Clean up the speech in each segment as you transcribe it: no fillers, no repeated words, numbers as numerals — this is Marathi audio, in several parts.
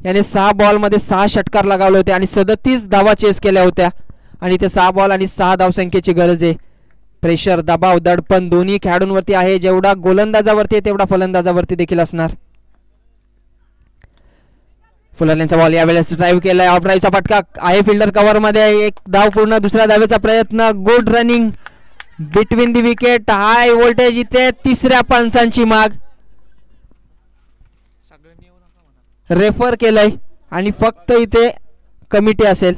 याने 6 बॉलमध्ये 6 षटकार लगावले होते आणि 37 धावा चेस केल्या होत्या आणि ते 6 बॉल आणि 6 धावसंख्येची गरज आहे. प्रेशर, दबाव, दडपण दोन्ही खेळाडूंवरती आहे. जेवढा गोलंदाजावरती आहे तेवढा फलंदाजावरती देखील असणार. फुलरलेनचा बॉल यावेळेस ड्राईव्ह केलाय. ऑफ ड्राईव्हचा फटका आहे फिल्डर कव्हर मध्ये. एक धाव पूर्ण. दुसऱ्या धावेचा प्रयत्न. Good running between the wicket. High voltage. इथे तिसऱ्या पंचांची माग. रेफर केलंय आणि फक्त इथे कमिटी असेल.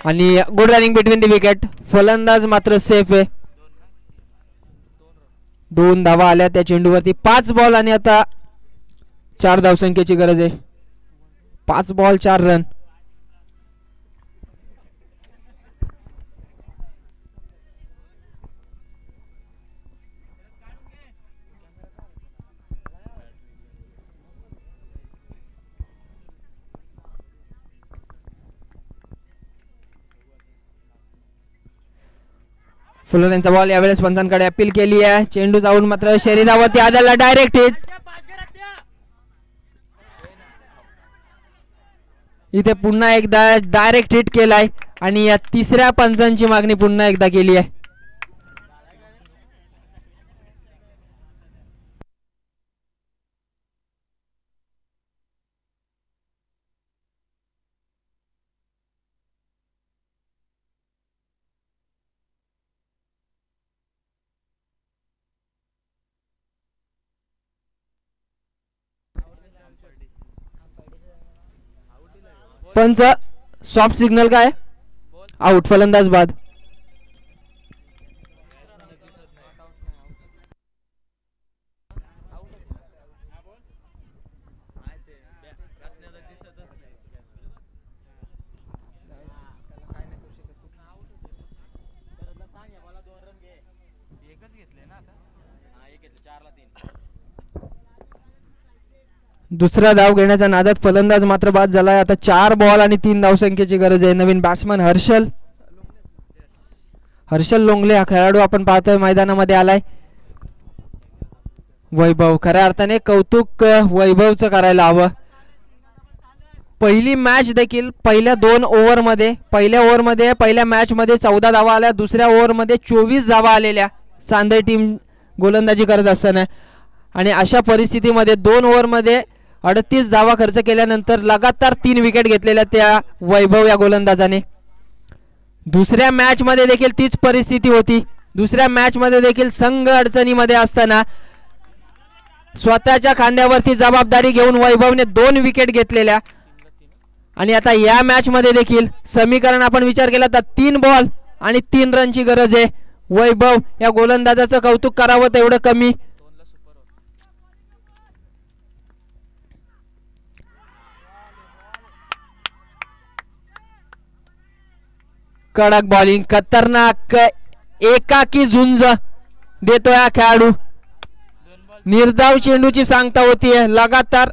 आणि good running between the wicket. फलंदाज मात्र सेफ आहे. 2 धावा आल्या त्या चेंडूवरती. 5 बॉल आणि आता 4 धावसंख्येची गरज आहे. 5 बॉल 4 रन. फुलरलेनचा बॉल यावेळेस पंचांकडे अपील केली आहे. चेंडू जाऊन मात्र शरीरावरती आदळला. Direct hit. इथे पुन्हा एकदा डायरेक्ट हिट केलाय आणि या तिसऱ्या पंचांची मागणी पुन्हा एकदा केली आहे. पंच सॉफ्ट सिग्नल काय? आउट. फलंदाज बाद. दुसरा धाव घेण्याच्या नादात फलंदाज मात्र बाद झालाय. आता 4 बॉल आणि 3 धावसंख्येची गरज आहे. नवीन बॅट्समन हर्षल लोंगले हा खेळाडू आपण पाहतोय मैदानामध्ये आलाय. वैभव, खऱ्या अर्थाने कौतुक वैभवचं करायला हवं. पहिली मॅच देखील पहिल्या 2 ओव्हरमध्ये पहिल्या मॅच मध्ये 14 धावा आल्या. दुसऱ्या ओव्हरमध्ये 24 धावा आलेल्या सांदे टीम गोलंदाजी करत असताना. आणि अशा परिस्थितीमध्ये 2 ओव्हरमध्ये 38 धावा खर्च केल्यानंतर लगातार 3 विकेट घेतलेल्या त्या वैभव या गोलंदाजाने. दुसऱ्या मॅच मध्ये देखील तीच परिस्थिती होती. दुसऱ्या मॅच मध्ये देखील संघ अडचणीमध्ये असताना स्वतःच्या खांद्यावरती जबाबदारी घेऊन वैभवने 2 विकेट घेतलेल्या. आणि आता या मॅच मध्ये देखील समीकरण आपण विचार केला तर 3 बॉल आणि 3 रनची गरज आहे. वैभव या गोलंदाजाचं कौतुक करावं तेवढं कमी. कडक बॉलिंग, खतरनाक एकाकी झुंज देतो हा खेळाडू. निर्धाव चेंडूची सांगता होतीये. लगातार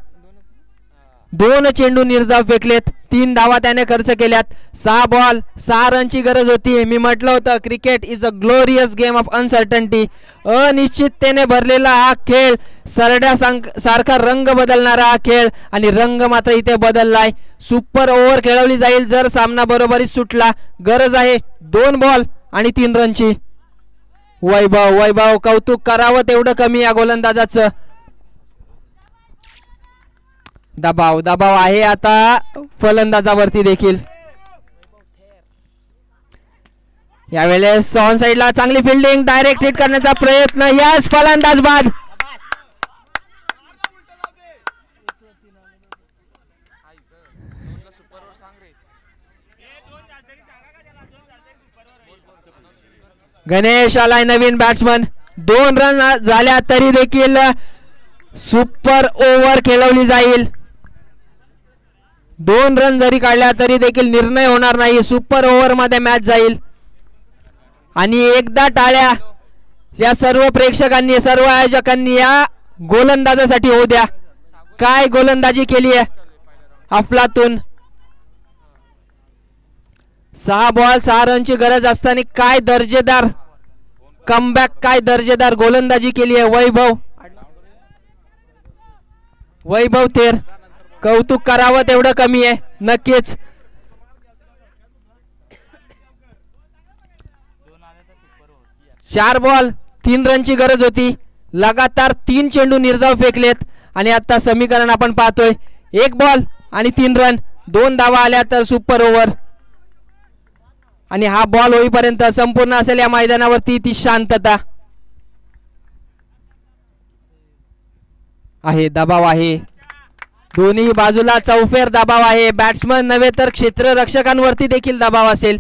2 चेंडू निर्धाव फेकलेत. 3 धावा त्याने खर्च केल्यात. 6 बॉल 6 रनची गरज होती. मी म्हटलं होतं cricket is a glorious game of uncertainty. अनिश्चिततेने भरलेला हा खेळ, सरड्या सारखा रंग बदलणारा हा खेळ आणि रंग मात्र इथे बदललाय. सुपर ओव्हर खेळवली जाईल जर सामना बरोबरीत सुटला. गरज आहे 2 बॉल आणि 3 रनची. वैभव कौतुक करावं तेवढं कमी या गोलंदाजाचं. दबाव आहे आता फलंदाजावरती देखील. यावेळेस ऑन साइडला चांगली फिल्डिंग. डायरेक्ट हिट करण्याचा प्रयत्न. यस, फलंदाज बाद. गणेश आलाय नवीन बॅट्समन. 2 रन झाल्या तरी देखील सुपर ओव्हर खेळवली जाईल. 2 रन जरी काढल्या तरी देखील निर्णय होणार नाही. सुपर ओव्हर मध्ये मॅच जाईल. आणि एकदा टाळ्या या सर्व प्रेक्षकांनी सर्व आयोजकांनी या गोलंदाजासाठी होऊ द्या. काय गोलंदाजी केली आहे अफलातून. 6 बॉल 6 रनची गरज असताना काय दर्जेदार कमबॅक काय दर्जेदार गोलंदाजी केली आहे. वैभव थेर कौतुक करावं तेवढं कमी आहे नक्कीच. 4 बॉल 3 रनची गरज होती. लगातार 3 चेंडू निर्धाव फेकलेत आणि आता समीकरण आपण पाहतोय 1 बॉल आणि 3 रन 2 धावा आल्या तर सुपर ओव्हर. आणि हा बॉल होईपर्यंत संपूर्ण असेल या मैदानावरती ती शांतता आहे. दबाव आहे दोन्ही बाजूला चौफेर दबाव आहे. बॅट्समन नव्हे तर क्षेत्ररक्षकांवरती देखील दबाव असेल.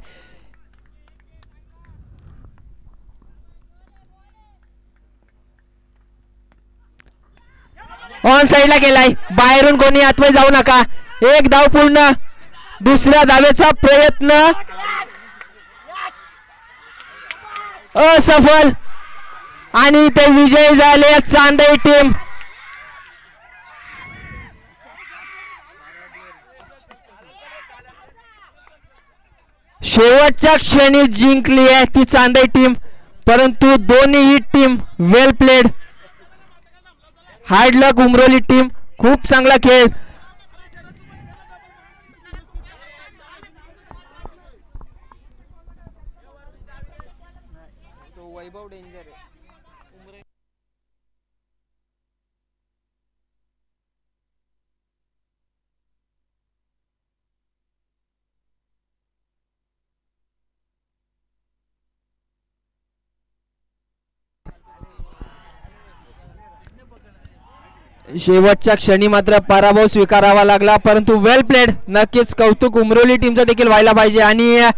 ऑन साइडला गेलाय. बाहेरून कोणी आतमध्ये जाऊ नका. 1 धाव पूर्ण. दुसऱ्या धावेचा प्रयत्न असफल आणि ते विजयी झाले चांदई टीम. शेवटच्या क्षणी जिंकली आहे ती चांदई टीम. परंतु दोन्ही टीम वेल प्लेड. हार्ड लक उमरोली टीम खूप चांगला खेळ. वैभव डेंजर आहे. शेवटच्या क्षणी मात्र पराभव स्वीकारावा लागला. परंतु वेल प्लेड. नक्कीच कौतुक उमरोली टीमचं देखील व्हायला पाहिजे. आणि